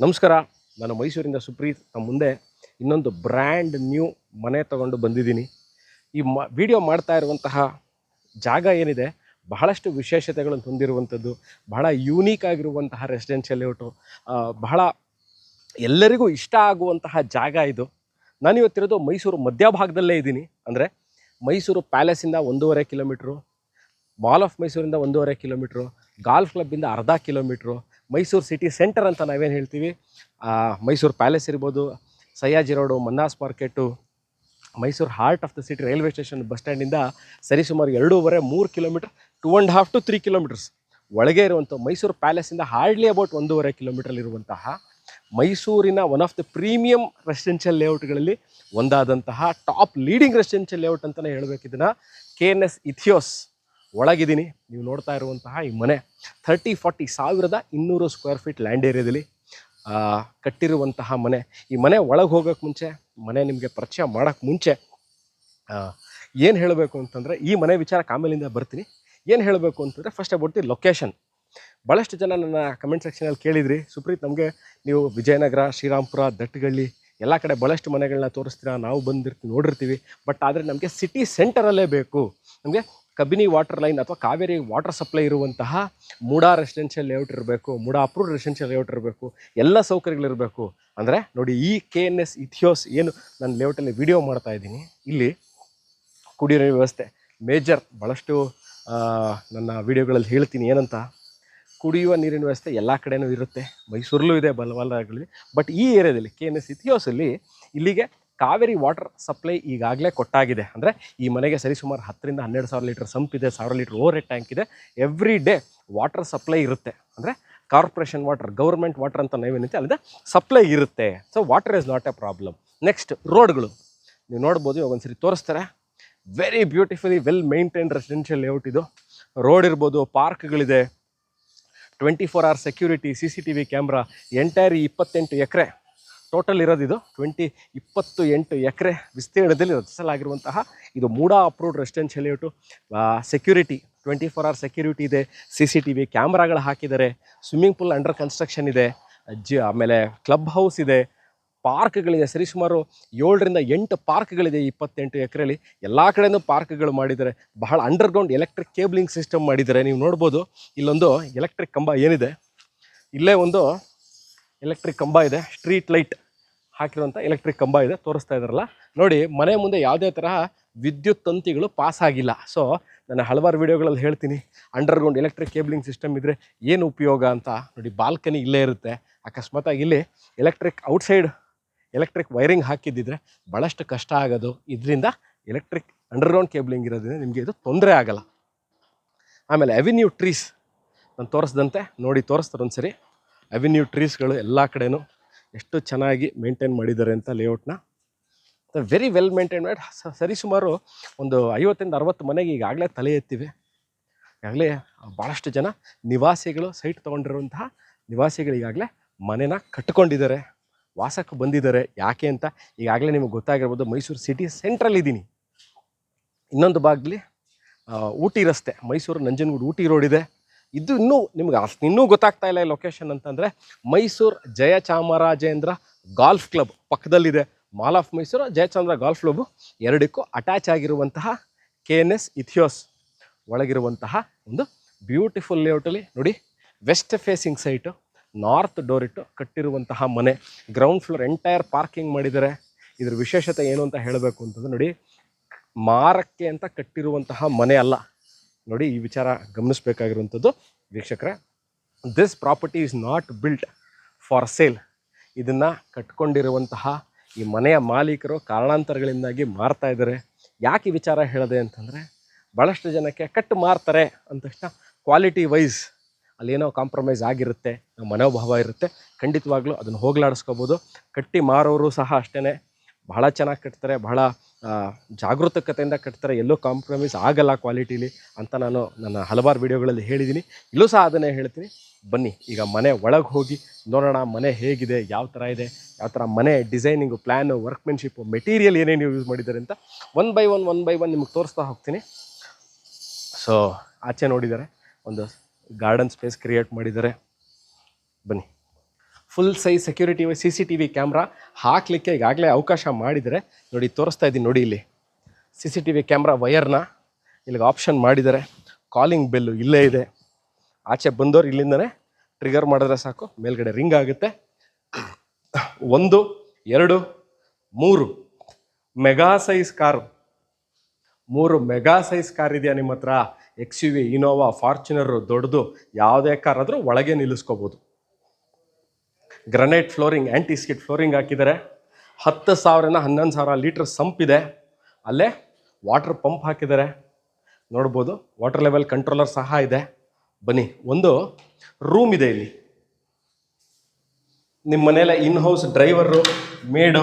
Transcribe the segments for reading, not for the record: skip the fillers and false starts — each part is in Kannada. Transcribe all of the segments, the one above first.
ನಮಸ್ಕಾರ. ನಾನು ಮೈಸೂರಿಂದ ಸುಪ್ರೀತ್. ನಮ್ಮ ಮುಂದೆ ಇನ್ನೊಂದು ಬ್ರ್ಯಾಂಡ್ ನ್ಯೂ ಮನೆ ತಗೊಂಡು ಬಂದಿದ್ದೀನಿ. ಈ ವಿಡಿಯೋ ಮಾಡ್ತಾ ಇರುವಂತಹ ಜಾಗ ಏನಿದೆ ಬಹಳಷ್ಟು ವಿಶೇಷತೆಗಳನ್ನು ಹೊಂದಿರುವಂಥದ್ದು, ಬಹಳ ಯೂನೀಕ್ ಆಗಿರುವಂತಹ ರೆಸಿಡೆನ್ಷಿಯಲ್ ಲೇಔಟು, ಬಹಳ ಎಲ್ಲರಿಗೂ ಇಷ್ಟ ಆಗುವಂತಹ ಜಾಗ ಇದು. ನಾನಿವತ್ತಿರೋದು ಮೈಸೂರು ಮಧ್ಯಭಾಗದಲ್ಲೇ ಇದ್ದೀನಿ. ಅಂದರೆ ಮೈಸೂರು ಪ್ಯಾಲೇಸಿಂದ 1.5 ಕಿಲೋಮೀಟ್ರು, ಮಾಲ್ ಆಫ್ ಮೈಸೂರಿಂದ 1.5 ಕಿಲೋಮೀಟ್ರು, ಗಾಲ್ಫ್ ಕ್ಲಬ್ಬಿಂದ ಅರ್ಧ ಕಿಲೋಮೀಟ್ರು, ಮೈಸೂರು ಸಿಟಿ ಸೆಂಟರ್ ಅಂತ ನಾವೇನು ಹೇಳ್ತೀವಿ, ಮೈಸೂರು ಪ್ಯಾಲೇಸ್ ಇರ್ಬೋದು, Sayyaji road, Mannars market, Mysuru heart of the city railway station bus ಸ್ಟ್ಯಾಂಡಿಂದ ಸರಿಸುಮಾರು 2.5-3 ಕಿಲೋಮೀಟರ್, 2.5 to 3 ಕಿಲೋಮೀಟರ್ಸ್ ಒಳಗೆ ಇರುವಂಥ ಮೈಸೂರು ಪ್ಯಾಲೇಸಿಂದ ಹಾರ್ಡ್ಲಿ ಅಬೌಟ್ 1.5 ಕಿಲೋಮೀಟ್ರಲ್ಲಿರುವಂತಹ ಮೈಸೂರಿನ one of the premium residential ಲೇಔಟ್ಗಳಲ್ಲಿ ಒಂದಾದಂತಹ ಟಾಪ್ ಲೀಡಿಂಗ್ ರೆಸಿಡೆನ್ಷಿಯಲ್ ಲೇಔಟ್ ಅಂತಲೇ ಹೇಳಬೇಕು. ಇದನ್ನು KNS ಇಥಿಯೋಸ್ ಒಳಗಿದ್ದೀನಿ. ನೀವು ನೋಡ್ತಾ ಇರುವಂತಹ ಈ ಮನೆ 30-40 1,200 ಸ್ಕ್ವೇರ್ ಫೀಟ್ ಲ್ಯಾಂಡ್ ಏರಿಯಾದಲ್ಲಿ ಕಟ್ಟಿರುವಂತಹ ಮನೆ. ಈ ಮನೆ ಒಳಗೆ ಹೋಗೋಕ್ಕೆ ಮುಂಚೆ, ಮನೆ ನಿಮಗೆ ಪರಿಚಯ ಮಾಡೋಕ್ಕೆ ಮುಂಚೆ ಏನು ಹೇಳಬೇಕು ಅಂತಂದರೆ, ಈ ಮನೆ ವಿಚಾರಕ್ಕೆ ಆಮೇಲಿಂದ ಬರ್ತೀನಿ. ಏನು ಹೇಳಬೇಕು ಅಂತಂದರೆ, ಫಸ್ಟ್ ಅಬೌಟ್ ದಿ ಲೊಕೇಶನ್. ಭಾಳಷ್ಟು ಜನ ನನ್ನ ಕಮೆಂಟ್ ಸೆಕ್ಷನಲ್ಲಿ ಕೇಳಿದ್ರಿ, ಸುಪ್ರೀತ್ ನಮಗೆ ನೀವು ವಿಜಯನಗರ, ಶ್ರೀರಾಮ್ಪುರ, ದಟ್ಟಗಳ್ಳಿ ಎಲ್ಲ ಕಡೆ ಭಾಳಷ್ಟು ಮನೆಗಳನ್ನ ತೋರಿಸ್ತೀರಾ, ನಾವು ಬಂದಿರ್ತೀವಿ, ನೋಡಿರ್ತೀವಿ. ಬಟ್ ಆದರೆ ನಮಗೆ ಸಿಟಿ ಸೆಂಟರಲ್ಲೇ ಬೇಕು. ನಮಗೆ ಕಬಿನಿ ವಾಟರ್ ಲೈನ್ ಅಥವಾ ಕಾವೇರಿ ವಾಟರ್ ಸಪ್ಲೈ ಇರುವಂತಹ ಮೂಡಾ ರೆಸಿಡೆನ್ಷಿಯಲ್ ಲೇಔಟ್ ಇರಬೇಕು, ಮೂಡಾ ಅಪ್ರೂವ್ಡ್ ರೆಸಿಡೆನ್ಷಿಯಲ್ ಲೇಔಟ್ ಇರಬೇಕು, ಎಲ್ಲ ಸೌಕರ್ಯಗಳಿರಬೇಕು. ಅಂದರೆ ನೋಡಿ, ಈ KNS ಇಥಿಯೋಸ್ ಏನು ನಾನು ಲೇಔಟಲ್ಲಿ ವಿಡಿಯೋ ಮಾಡ್ತಾ ಇದ್ದೀನಿ, ಇಲ್ಲಿ ಕುಡಿಯೋ ನೀರಿನ ವ್ಯವಸ್ಥೆ ಮೇಜರ್. ಭಾಳಷ್ಟು ನನ್ನ ವಿಡಿಯೋಗಳಲ್ಲಿ ಹೇಳ್ತೀನಿ ಏನಂತ, ಕುಡಿಯುವ ನೀರಿನ ವ್ಯವಸ್ಥೆ ಎಲ್ಲ ಕಡೆಯೂ ಇರುತ್ತೆ, ಮೈಸೂರಲ್ಲೂ ಇದೆ ಬಲವಾಲಾಗಲಿ. ಬಟ್ ಈ ಏರಿಯಾದಲ್ಲಿ KNS ಇಥಿಯೋಸಲ್ಲಿ ಇಲ್ಲಿಗೆ ಕಾವೇರಿ ವಾಟರ್ ಸಪ್ಲೈ ಈಗಾಗಲೇ ಕೊಟ್ಟಾಗಿದೆ. ಅಂದರೆ ಈ ಮನೆಗೆ ಸರಿಸುಮಾರು 10,000-12,000 ಲೀಟರ್ ಸಂಪ್ ಇದೆ, 1,000 ಲೀಟರ್ ಓವರ್ ಹೆಡ್ ಟ್ಯಾಂಕ್ ಇದೆ. ಎವ್ರಿ ಡೇ ವಾಟರ್ ಸಪ್ಲೈ ಇರುತ್ತೆ. ಅಂದರೆ ಕಾರ್ಪೊರೇಷನ್ ವಾಟರ್, ಗೌರ್ಮೆಂಟ್ ವಾಟರ್ ಅಂತ ನಾವೇನಿದೆ ಅಲ್ಲಿದೆ ಸಪ್ಲೈ ಇರುತ್ತೆ. So water is not A problem. Next, ರೋಡ್ಗಳು ನೀವು ನೋಡ್ಬೋದು, ಇವಾಗ ಒಂದ್ಸರಿ ತೋರಿಸ್ತಾರೆ. Very beautifully well maintained residential layout ಇದು. ರೋಡ್ ಇರ್ಬೋದು, ಪಾರ್ಕ್ಗಳಿದೆ, 24 hour security, CCTV camera, entire 28 ಎಕರೆ ಟೋಟಲ್ ಇರೋದಿದು. 28 ಎಕರೆ ವಿಸ್ತೀರ್ಣದಲ್ಲಿ ರಚಿಸಲಾಗಿರುವಂತಹ ಇದು MUDA approved residential layout. Security 24 hour security ಇದೆ, CCTV ಕ್ಯಾಮ್ರಾಗಳು ಹಾಕಿದ್ದಾರೆ, ಸ್ವಿಮ್ಮಿಂಗ್ ಪೂಲ್ ಅಂಡರ್ ಕನ್ಸ್ಟ್ರಕ್ಷನ್ ಇದೆ, ಆಮೇಲೆ ಕ್ಲಬ್ ಹೌಸ್ ಇದೆ, ಪಾರ್ಕ್ಗಳಿದೆ. ಸರಿಸುಮಾರು 7-8 ಪಾರ್ಕ್ಗಳಿದೆ 28 ಎಕರೆಯಲ್ಲಿ. ಎಲ್ಲ ಕಡೆಯೂ ಪಾರ್ಕ್ಗಳು ಮಾಡಿದ್ದಾರೆ. ಬಹಳ ಅಂಡರ್ಗ್ರೌಂಡ್ ಎಲೆಕ್ಟ್ರಿಕ್ ಕೇಬಲಿಂಗ್ ಸಿಸ್ಟಮ್ ಮಾಡಿದ್ದಾರೆ. ನೀವು ನೋಡ್ಬೋದು, ಇಲ್ಲೊಂದು ಎಲೆಕ್ಟ್ರಿಕ್ ಕಂಬ ಏನಿದೆ, ಇಲ್ಲೇ ಒಂದು ಎಲೆಕ್ಟ್ರಿಕ್ ಕಂಬ ಇದೆ, ಸ್ಟ್ರೀಟ್ ಲೈಟ್ ಹಾಕಿರುವಂಥ ಎಲೆಕ್ಟ್ರಿಕ್ ಕಂಬ ಇದೆ, ತೋರಿಸ್ತಾ ಇದ್ದಾರಲ್ಲ ನೋಡಿ. ಮನೆ ಮುಂದೆ ಯಾವುದೇ ತರಹ ವಿದ್ಯುತ್ ತಂತಿಗಳು ಪಾಸ್ ಆಗಿಲ್ಲ. ಸೊ ನಾನು ಹಲವಾರು ವಿಡಿಯೋಗಳಲ್ಲಿ ಹೇಳ್ತೀನಿ, ಅಂಡರ್ಗ್ರೌಂಡ್ ಎಲೆಕ್ಟ್ರಿಕ್ ಕೇಬಲಿಂಗ್ ಸಿಸ್ಟಮ್ ಇದ್ದರೆ ಏನು ಉಪಯೋಗ ಅಂತ. ನೋಡಿ, ಬಾಲ್ಕನಿ ಇಲ್ಲೇ ಇರುತ್ತೆ. ಅಕಸ್ಮಾತಾಗಿ ಇಲ್ಲಿ ಔಟ್ಸೈಡ್ ಎಲೆಕ್ಟ್ರಿಕ್ ವೈರಿಂಗ್ ಹಾಕಿದ್ದಿದ್ರೆ ಭಾಳಷ್ಟು ಕಷ್ಟ ಆಗೋದು. ಇದರಿಂದ ಎಲೆಕ್ಟ್ರಿಕ್ ಅಂಡರ್ಗ್ರೌಂಡ್ ಕೇಬಲಿಂಗ್ ಇರೋದ್ರಿಂದ ನಿಮಗೆ ಇದು ತೊಂದರೆ ಆಗಲ್ಲ. ಆಮೇಲೆ ಅವೆನ್ಯೂ ಟ್ರೀಸ್ ನಾನು ತೋರಿಸ್ದಂತೆ ನೋಡಿ, ತೋರಿಸ್ತಾರೆ ಒಂದ್ಸರಿ. ಅವೆನ್ಯೂ ಟ್ರೀಸ್ಗಳು ಎಲ್ಲ ಕಡೆಯೂ ಎಷ್ಟು ಚೆನ್ನಾಗಿ ಮೇಂಟೈನ್ ಮಾಡಿದ್ದಾರೆ ಅಂತ ಲೇಔಟ್ನ. ವೆರಿ ವೆಲ್ ಮೇಂಟೈನ್ ಮಾಡಿ ಸರಿಸುಮಾರು ಒಂದು 50-60 ಮನೆಗೆ ಈಗಾಗಲೇ ತಲೆ ಎತ್ತಿವೆ. ಈಗಾಗಲೇ ಭಾಳಷ್ಟು ಜನ ನಿವಾಸಿಗಳು, ಸೈಟ್ ತೊಗೊಂಡಿರುವಂತಹ ನಿವಾಸಿಗಳು ಈಗಾಗಲೇ ಮನೆನ ಕಟ್ಕೊಂಡಿದ್ದಾರೆ, ವಾಸಕ್ಕೆ ಬಂದಿದ್ದಾರೆ. ಯಾಕೆ ಅಂತ ಈಗಾಗಲೇ ನಿಮಗೆ ಗೊತ್ತಾಗಿರ್ಬೋದು, ಮೈಸೂರು ಸಿಟಿ ಸೆಂಟ್ರಲ್ ಇದ್ದೀನಿ. ಇನ್ನೊಂದು ಭಾಗದಲ್ಲಿ ಊಟಿ ರಸ್ತೆ, ಮೈಸೂರು ನಂಜನಗೂಡು ಊಟಿ ರೋಡ್ ಇದೆ. ಇದು ಇನ್ನೂ ಗೊತ್ತಾಗ್ತಾ ಇಲ್ಲ ಈ ಲೊಕೇಶನ್ ಅಂತಂದರೆ, ಮೈಸೂರು ಜಯಚಾಮರಾಜೇಂದ್ರ ಗಾಲ್ಫ್ ಕ್ಲಬ್ ಪಕ್ಕದಲ್ಲಿದೆ. Mall of Mysuru, Jayachamara golf club ಎರಡಕ್ಕೂ ಅಟ್ಯಾಚ್ ಆಗಿರುವಂತಹ KNS ಇಥಿಯೋಸ್ ಒಳಗಿರುವಂತಹ ಒಂದು ಬ್ಯೂಟಿಫುಲ್ ಲೇಔಟಲ್ಲಿ ನೋಡಿ, west facing site, north door ಇಟ್ಟು ಕಟ್ಟಿರುವಂತಹ ಮನೆ. ಗ್ರೌಂಡ್ ಫ್ಲೋರ್ ಎಂಟೈರ್ ಪಾರ್ಕಿಂಗ್ ಮಾಡಿದ್ದಾರೆ. ಇದ್ರ ವಿಶೇಷತೆ ಏನು ಅಂತ ಹೇಳಬೇಕು ಅಂತಂದರೆ, ನೋಡಿ, ಮಾರಕ್ಕೆ ಅಂತ ಕಟ್ಟಿರುವಂತಹ ಮನೆ ಅಲ್ಲ. ನೋಡಿ, ಈ ವಿಚಾರ ಗಮನಿಸಬೇಕಾಗಿರುವಂಥದ್ದು ವೀಕ್ಷಕರೇ. This property is not built for sale. ಇದನ್ನು ಕಟ್ಕೊಂಡಿರುವಂತಹ ಈ ಮನೆಯ ಮಾಲೀಕರು ಕಾರಣಾಂತರಗಳಿಂದಾಗಿ ಮಾರ್ತಾ ಇದ್ದಾರೆ. ಯಾಕೆ ಈ ವಿಚಾರ ಹೇಳಿದೆ ಅಂತಂದರೆ, ಭಾಳಷ್ಟು ಜನಕ್ಕೆ ಕಟ್ಟು ಮಾರ್ತಾರೆ ಅಂದ ತಕ್ಷಣ ಕ್ವಾಲಿಟಿ ವೈಸ್ ಅಲ್ಲೇನೋ ಕಾಂಪ್ರಮೈಸ್ ಆಗಿರುತ್ತೆ, ಮನೋಭಾವ ಇರುತ್ತೆ. ಖಂಡಿತವಾಗ್ಲೂ ಅದನ್ನು ಹೋಗಲಾಡಿಸ್ಕೋಬೋದು. ಕಟ್ಟಿ ಮಾರೋರು ಸಹ ಅಷ್ಟೇ ಬಹಳ ಚೆನ್ನಾಗಿ ಕಟ್ತಾರೆ, ಬಹಳ ಜಾಗೃತಕತೆಯಿಂದ ಕಟ್ತಾರೆ, ಎಲ್ಲೂ ಕಾಂಪ್ರಮೈಸ್ ಆಗಲ್ಲ ಕ್ವಾಲಿಟೀಲಿ ಅಂತ ನಾನು ನನ್ನ ಹಲವಾರು ವಿಡಿಯೋಗಳಲ್ಲಿ ಹೇಳಿದ್ದೀನಿ. ಇಲ್ಲೂ ಸಹ ಅದನ್ನೇ ಹೇಳ್ತೀನಿ. ಬನ್ನಿ ಈಗ ಮನೆ ಒಳಗೆ ಹೋಗಿ ನೋಡೋಣ, ಮನೆ ಹೇಗಿದೆ, ಯಾವ ಥರ ಇದೆ, ಯಾವ ಥರ ಮನೆ ಡಿಸೈನಿಂಗು, ಪ್ಲ್ಯಾನು, ವರ್ಕ್ಮೆನ್ಶಿಪ್ಪು, ಮೆಟೀರಿಯಲ್ ಏನೇನು ಯೂಸ್ ಮಾಡಿದ್ದಾರೆ ಅಂತ ಒನ್ ಬೈ ಒನ್ ನಿಮಗೆ ತೋರಿಸ್ತಾ ಹೋಗ್ತೀನಿ. ಸೊ ಆಚೆ ನೋಡಿದ್ದಾರೆ, ಒಂದು ಗಾರ್ಡನ್ ಸ್ಪೇಸ್ ಕ್ರಿಯೇಟ್ ಮಾಡಿದ್ದಾರೆ. ಬನ್ನಿ, full size security CCTV camera ಹಾಕಲಿಕ್ಕೆ ಈಗಾಗಲೇ ಅವಕಾಶ ಮಾಡಿದರೆ ನೋಡಿ, ತೋರಿಸ್ತಾ ಇದ್ದೀನಿ ನೋಡಿ. ಇಲ್ಲಿ CCTV ಕ್ಯಾಮ್ರಾ ವಯರ್ನ ಇಲ್ಲಿಗೆ ಆಪ್ಷನ್ ಮಾಡಿದ್ದಾರೆ. ಕಾಲಿಂಗ್ ಬೆಲ್ಲು ಇಲ್ಲೇ ಇದೆ. ಆಚೆ ಬಂದವರು ಇಲ್ಲಿಂದನೇ ಟ್ರಿಗರ್ ಮಾಡಿದ್ರೆ ಸಾಕು, ಮೇಲ್ಗಡೆ ರಿಂಗ್ ಆಗುತ್ತೆ. 1, 2, 3 mega size car. 3 mega size car ಇದೆಯಾ ನಿಮ್ಮ ಹತ್ರ? XUV, ಇನೋವಾ, ಫಾರ್ಚುನರು, ದೊಡ್ಡದು ಯಾವುದೇ ಕಾರ್ ಆದರೂ ಒಳಗೆ ನಿಲ್ಲಿಸ್ಕೋಬೋದು. ಗ್ರನೈಟ್ ಫ್ಲೋರಿಂಗ್, ಆ್ಯಂಟಿ ಸ್ಕಿಡ್ ಫ್ಲೋರಿಂಗ್ ಹಾಕಿದ್ದಾರೆ. 10,000ರಿಂದ 11,000 ಲೀಟರ್ ಸಂಪ್ ಇದೆ. ಅಲ್ಲೇ ವಾಟರ್ ಪಂಪ್ ಹಾಕಿದ್ದಾರೆ ನೋಡ್ಬೋದು. ವಾಟರ್ ಲೆವೆಲ್ ಕಂಟ್ರೋಲರ್ ಸಹ ಇದೆ. ಬನ್ನಿ, ಒಂದು ರೂಮ್ ಇದೆ ಇಲ್ಲಿ. ನಿಮ್ಮ ಮನೇಲೆ ಇನ್ ಹೌಸ್ ಡ್ರೈವರು, ಮೇಡು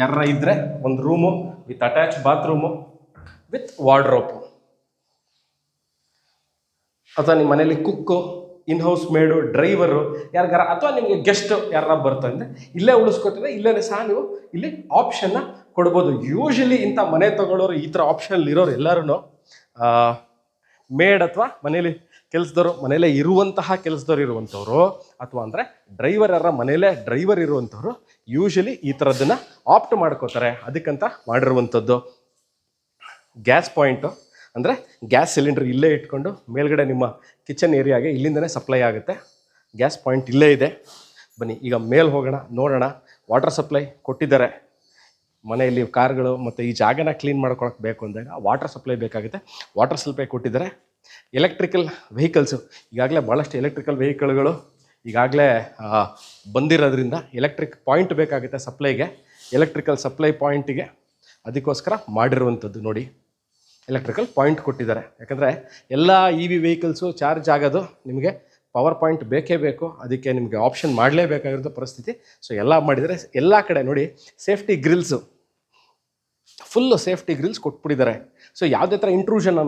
ಯಾರ ಇದ್ದರೆ ಒಂದು room with attach bathroom with wardrobe, ಅಥವಾ ನಿಮ್ಮ ಮನೇಲಿ ಕುಕ್ಕು, ಇನ್-ಹೌಸ್ ಮೇಡು, ಡ್ರೈವರು ಯಾರಿಗಾರ, ಅಥವಾ ನಿಮಗೆ ಗೆಸ್ಟ್ ಯಾರ ಬರ್ತಂದ್ರೆ ಇಲ್ಲೇ ಉಳಿಸ್ಕೊತಿದ್ರೆ ಇಲ್ಲೇ ಸಹ ನೀವು ಇಲ್ಲಿ ಆಪ್ಷನ್ನ ಕೊಡ್ಬೋದು. ಯೂಶಲಿ ಇಂಥ ಮನೆ ತಗೊಳ್ಳೋರು, ಈ ಥರ ಆಪ್ಷನ್ ಇರೋರು ಎಲ್ಲರೂ ಮೇಡ್ ಅಥವಾ ಮನೇಲಿ ಕೆಲಸದವರು, ಮನೇಲೇ ಇರುವಂತಹ ಕೆಲಸದವ್ರು ಇರುವಂಥವ್ರು, ಅಥವಾ ಅಂದರೆ ಡ್ರೈವರ್ ಯಾರ ಮನೇಲೇ ಡ್ರೈವರ್ ಇರುವಂಥವ್ರು ಯೂಶಲಿ ಈ ಥರದ್ದನ್ನು ಆಪ್ಟ್ ಮಾಡ್ಕೋತಾರೆ. ಅದಕ್ಕಂತ ಮಾಡಿರುವಂಥದ್ದು. ಗ್ಯಾಸ್ ಪಾಯಿಂಟು ಅಂದರೆ ಗ್ಯಾಸ್ ಸಿಲಿಂಡರ್ ಇಲ್ಲೇ ಇಟ್ಕೊಂಡು ಮೇಲ್ಗಡೆ ನಿಮ್ಮ ಕಿಚನ್ ಏರಿಯಾಗೆ ಇಲ್ಲಿಂದನೇ ಸಪ್ಲೈ ಆಗುತ್ತೆ. ಗ್ಯಾಸ್ ಪಾಯಿಂಟ್ ಇಲ್ಲೇ ಇದೆ. ಬನ್ನಿ ಈಗ ಮೇಲೆ ಹೋಗೋಣ, ನೋಡೋಣ. ವಾಟರ್ ಸಪ್ಲೈ ಕೊಟ್ಟಿದ್ದಾರೆ. ಮನೆಯಲ್ಲಿ ಕಾರ್ಗಳು ಮತ್ತು ಈ ಜಾಗನ ಕ್ಲೀನ್ ಮಾಡ್ಕೊಳಕ್ಕೆ ಬೇಕು ಅಂದಾಗ ವಾಟರ್ ಸಪ್ಲೈ ಬೇಕಾಗುತ್ತೆ. ವಾಟರ್ ಸಪ್ಲೈ ಕೊಟ್ಟಿದ್ದಾರೆ. ಎಲೆಕ್ಟ್ರಿಕಲ್ ವೆಹಿಕಲ್ಸು, ಈಗಾಗಲೇ ಭಾಳಷ್ಟು ಎಲೆಕ್ಟ್ರಿಕಲ್ ವೆಹಿಕಲ್ಗಳು ಈಗಾಗಲೇ ಬಂದಿರೋದ್ರಿಂದ ಎಲೆಕ್ಟ್ರಿಕ್ ಪಾಯಿಂಟ್ ಬೇಕಾಗುತ್ತೆ ಸಪ್ಲೈಗೆ. ಎಲೆಕ್ಟ್ರಿಕಲ್ ಸಪ್ಲೈ ಪಾಯಿಂಟಿಗೆ ಅದಕ್ಕೋಸ್ಕರ ಮಾಡಿರುವಂಥದ್ದು ನೋಡಿ. ಎಲೆಕ್ಟ್ರಿಕಲ್ ಪಾಯಿಂಟ್ ಕೊಟ್ಟಿದ್ದಾರೆ. ಯಾಕಂದರೆ ಎಲ್ಲ EV ವೆಹಿಕಲ್ಸು ಚಾರ್ಜ್ ಆಗೋದು ನಿಮಗೆ ಪವರ್ ಪಾಯಿಂಟ್ ಬೇಕೇ ಬೇಕು. ಅದಕ್ಕೆ ನಿಮಗೆ ಆಪ್ಷನ್ ಮಾಡಲೇಬೇಕಾಗಿರೋ ಪರಿಸ್ಥಿತಿ. ಸೊ ಎಲ್ಲ ಮಾಡಿದರೆ ಎಲ್ಲ ಕಡೆ ನೋಡಿ safety grills, full safety grills ಕೊಟ್ಬಿಟ್ಟಿದ್ದಾರೆ. ಸೊ ಯಾವುದೇ ಥರ ಇಂಟ್ರೂಷನ್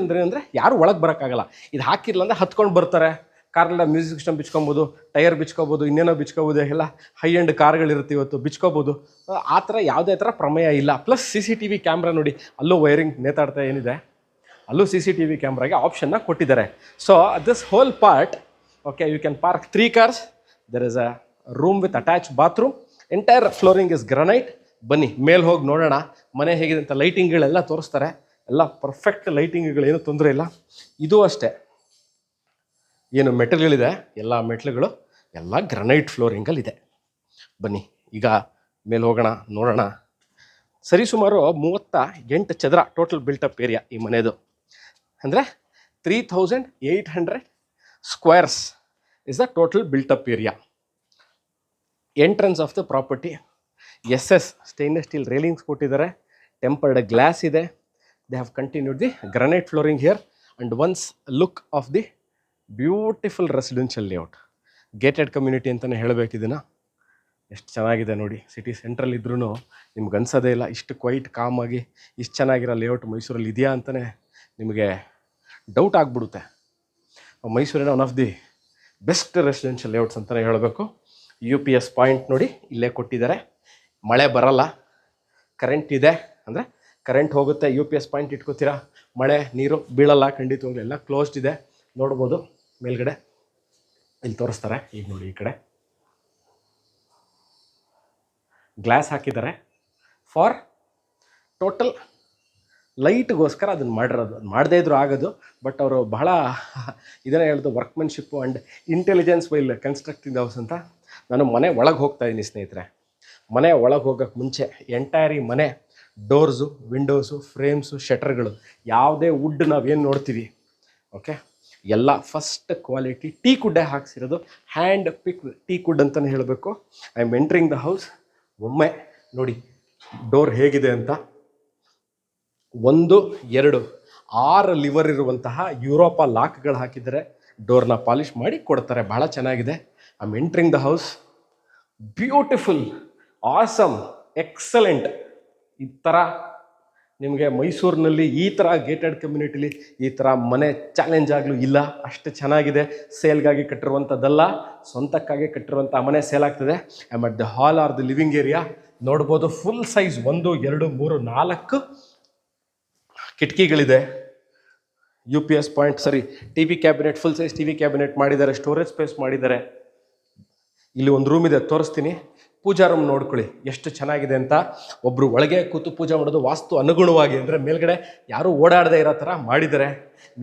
ಅಂದರೆ ಅಂದರೆ ಯಾರು ಒಳಗೆ ಬರೋಕ್ಕಾಗಲ್ಲ. ಇದು ಹಾಕಿರಲ್ಲ ಅಂದರೆ ಹತ್ಕೊಂಡು ಬರ್ತಾರೆ. ಕಾರೆಲ್ಲ ಮ್ಯೂಸಿಕ್ ಸಿಸ್ಟಮ್ ಬಿಚ್ಕೊಬೋದು, ಟೈರ್ ಬಿಚ್ಕೋಬೋದು, ಇನ್ನೇನೋ ಬಿಚ್ಕೋಬೋದು. ಎಲ್ಲ ಹೈ ಎಂಡ್ ಕಾರ್ಗಳಿರುತ್ತೆ ಇವತ್ತು, ಬಿಚ್ಕೋಬೋದು. ಆ ಥರ ಯಾವುದೇ ಥರ ಪ್ರಮೇಯ ಇಲ್ಲ. ಪ್ಲಸ್ CCTV ಕ್ಯಾಮ್ರಾ ನೋಡಿ, ಅಲ್ಲೂ ವೈರಿಂಗ್ ನೇತಾಡ್ತಾ ಏನಿದೆ, ಅಲ್ಲೂ CCTV ಕ್ಯಾಮ್ರಾಗೆ ಆಪ್ಷನ್ನ ಕೊಟ್ಟಿದ್ದಾರೆ. So this whole part, okay, you can park 3 cars. There is a room with attach bathroom. Entire flooring is granite. ಬನ್ನಿ ಮೇಲೆ ಹೋಗಿ ನೋಡೋಣ ಮನೆ ಹೇಗಿದೆ ಅಂತ. ಲೈಟಿಂಗ್ಗಳೆಲ್ಲ ತೋರಿಸ್ತಾರೆ. ಎಲ್ಲ ಪರ್ಫೆಕ್ಟ್ ಲೈಟಿಂಗ್ಗಳೇನು ತೊಂದರೆ ಇಲ್ಲ. ಇದು ಅಷ್ಟೇ, ಏನು ಮೆಟಲ್ಗಳಿದೆ ಎಲ್ಲ ಮೆಟ್ಲುಗಳು ಎಲ್ಲ ಗ್ರನೈಟ್ ಫ್ಲೋರಿಂಗಲ್ಲಿದೆ. ಬನ್ನಿ ಈಗ ಮೇಲೆ ಹೋಗೋಣ, ನೋಡೋಣ. ಸರಿಸುಮಾರು 38 ಚದರ ಟೋಟಲ್ ಬಿಲ್ಟಪ್ ಏರಿಯಾ ಈ ಮನೆಯದು. ಅಂದರೆ 3800 squares is the total built-up area. Entrance of the property SS stainless steel railings ಕೊಟ್ಟಿದ್ದಾರೆ. ಟೆಂಪರ್ಡ್ ಗ್ಲಾಸ್ ಇದೆ. They have continued the granite flooring here. And once look of the beautiful residential layout. Gated community ಅಂತಲೇ ಹೇಳಬೇಕಿದ್ದೀನ. ಎಷ್ಟು ಚೆನ್ನಾಗಿದೆ ನೋಡಿ. ಸಿಟಿ ಸೆಂಟ್ರಲ್ ಇದ್ರೂ ನಿಮ್ಗೆ ಅನ್ಸೋದೇ ಇಲ್ಲ ಇಷ್ಟು ಕ್ವೈಟ್ ಕಾಮಾಗಿ ಇಷ್ಟು ಚೆನ್ನಾಗಿರೋ ಲೇಔಟ್ ಮೈಸೂರಲ್ಲಿ ಇದೆಯಾ ಅಂತಲೇ ನಿಮಗೆ ಡೌಟ್ ಆಗಿಬಿಡುತ್ತೆ. ಮೈಸೂರಿನ one of the best residential layouts ಅಂತಲೇ ಹೇಳಬೇಕು. UPS ಪಾಯಿಂಟ್ ನೋಡಿ ಇಲ್ಲೇ ಕೊಟ್ಟಿದ್ದಾರೆ. ಮಳೆ ಬರಲ್ಲ, ಕರೆಂಟ್ ಇದೆ. ಅಂದರೆ ಕರೆಂಟ್ ಹೋಗುತ್ತೆ, UPS ಪಾಯಿಂಟ್ ಇಟ್ಕೋತೀರಾ, ಮಳೆ ನೀರು ಬೀಳಲ್ಲ ಖಂಡಿತವಾಗ್ಲೂ. ಎಲ್ಲ ಕ್ಲೋಸ್ಡ್ ಇದೆ ನೋಡ್ಬೋದು. ಮೇಲ್ಗಡೆ ಇಲ್ಲಿ ತೋರಿಸ್ತಾರೆ. ಈಗ ನೋಡಿ ಈ ಕಡೆ ಗ್ಲಾಸ್ ಹಾಕಿದ್ದಾರೆ ಫಾರ್ ಟೋಟಲ್ ಲೈಟ್ಗೋಸ್ಕರ ಅದನ್ನು ಮಾಡಿರೋದು. ಅದು ಮಾಡದೇ ಇದ್ರೂ ಆಗೋದು. ಬಟ್ ಅವರು ಬಹಳ ಇದನ್ನೇ ಹೇಳೋದು, workmanship and intelligence while constructing house ಅಂತ. ನಾನು ಮನೆ ಒಳಗೆ ಹೋಗ್ತಾಯಿದ್ದೀನಿ ಸ್ನೇಹಿತರೆ. ಮನೆ ಒಳಗೆ ಹೋಗೋಕ್ಕೆ ಮುಂಚೆ ಎಂಟೈರ್ ಈ ಮನೆ ಡೋರ್ಸು, ವಿಂಡೋಸು, ಫ್ರೇಮ್ಸು, ಶಟರ್ಗಳು ಯಾವುದೇ ವುಡ್ ನಾವೇನು ನೋಡ್ತೀವಿ, ಓಕೆ, ಎಲ್ಲ ಫಸ್ಟ್ ಕ್ವಾಲಿಟಿ ಟೀ ಕುಡ್ಡೇ ಹಾಕ್ಸಿರೋದು. ಹ್ಯಾಂಡ್ ಪಿಕ್ ಟೀ ಕುಡ್ ಅಂತಲೇ ಹೇಳಬೇಕು. I am entering the house. ಒಮ್ಮೆ ನೋಡಿ ಡೋರ್ ಹೇಗಿದೆ ಅಂತ. 1, 2, 6 ಲಿವರ್ ಇರುವಂತಹ ಯುರೋಪಾ ಲಾಕ್ಗಳು ಹಾಕಿದ್ದಾರೆ. ಡೋರ್ನ ಪಾಲಿಷ್ ಮಾಡಿ ಕೊಡ್ತಾರೆ. ಭಾಳ ಚೆನ್ನಾಗಿದೆ. I am entering the house. Beautiful, awesome, excellent. ಈ ಥರ ನಿಮಗೆ ಮೈಸೂರಿನಲ್ಲಿ ಈ ಥರ ಗೇಟೆಡ್ ಕಮ್ಯುನಿಟಿಲಿ ಈ ಥರ ಮನೆ ಚಾಲೆಂಜ್ ಆಗಲೂ ಇಲ್ಲ. ಅಷ್ಟು ಚೆನ್ನಾಗಿದೆ. ಸೇಲ್ಗಾಗಿ ಕಟ್ಟಿರುವಂಥದ್ದಲ್ಲ, ಸ್ವಂತಕ್ಕಾಗಿ ಕಟ್ಟಿರುವಂಥ ಮನೆ ಸೇಲ್ ಆಗ್ತದೆ. Am at the hall or the living area ನೋಡ್ಬೋದು. ಫುಲ್ ಸೈಜ್ 1, 2, 3, 4 ಕಿಟಕಿಗಳಿದೆ. UPS point, TV cabinet, full size TV cabinet ಮಾಡಿದ್ದಾರೆ. ಸ್ಟೋರೇಜ್ ಸ್ಪೇಸ್ ಮಾಡಿದ್ದಾರೆ. ಇಲ್ಲಿ ಒಂದು ರೂಮ್ ಇದೆ, ತೋರಿಸ್ತೀನಿ. ಪೂಜಾ ರೂಮ್ ನೋಡ್ಕೊಳ್ಳಿ ಎಷ್ಟು ಚೆನ್ನಾಗಿದೆ ಅಂತ. ಒಬ್ಬರು ಒಳಗೆ ಕೂತು ಪೂಜೆ ಮಾಡೋದು ವಾಸ್ತು ಅನುಗುಣವಾಗಿ, ಅಂದರೆ ಮೇಲ್ಗಡೆ ಯಾರೂ ಓಡಾಡದೇ ಇರೋ ಥರ ಮಾಡಿದ್ದಾರೆ.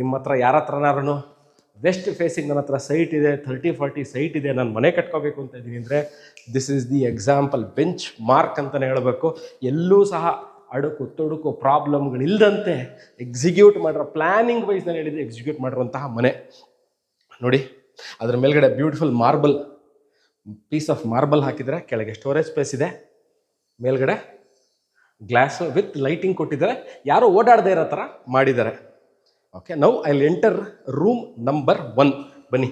ನಿಮ್ಮ ಹತ್ರ ಯಾರ ಹತ್ರನಾರು ವೆಸ್ಟ್ ಫೇಸಿಂಗ್ ನನ್ನ ಹತ್ರ ಸೈಟ್ ಇದೆ, 30-40 ಸೈಟ್ ಇದೆ, ನಾನು ಮನೆ ಕಟ್ಕೋಬೇಕು ಅಂತ ಇದ್ದೀನಿ ಅಂದರೆ this is the example, benchmark ಅಂತಲೇ ಹೇಳಬೇಕು. ಎಲ್ಲೂ ಸಹ ಅಡುಕು ತೊಡುಕು ಪ್ರಾಬ್ಲಮ್ಗಳಿಲ್ಲದಂತೆ ಎಕ್ಸಿಕ್ಯೂಟ್ ಮಾಡಿರೋ, ಪ್ಲ್ಯಾನಿಂಗ್ ವೈಸ್ ನಾನು ಹೇಳಿದ್ದು ಎಕ್ಸಿಕ್ಯೂಟ್ ಮಾಡಿರುವಂತಹ ಮನೆ ನೋಡಿ. ಅದ್ರ ಮೇಲ್ಗಡೆ beautiful marble, piece of marble ಹಾಕಿದರೆ, ಕೆಳಗೆ ಸ್ಟೋರೇಜ್ ಸ್ಪೇಸ್ ಇದೆ, ಮೇಲ್ಗಡೆ ಗ್ಲಾಸು ವಿತ್ ಲೈಟಿಂಗ್ ಕೊಟ್ಟಿದ್ದಾರೆ, ಯಾರೋ ಓಡಾಡದೇ ಇರೋ ಥರ ಮಾಡಿದ್ದಾರೆ. Okay, now I will enter room number 1. ಬನ್ನಿ,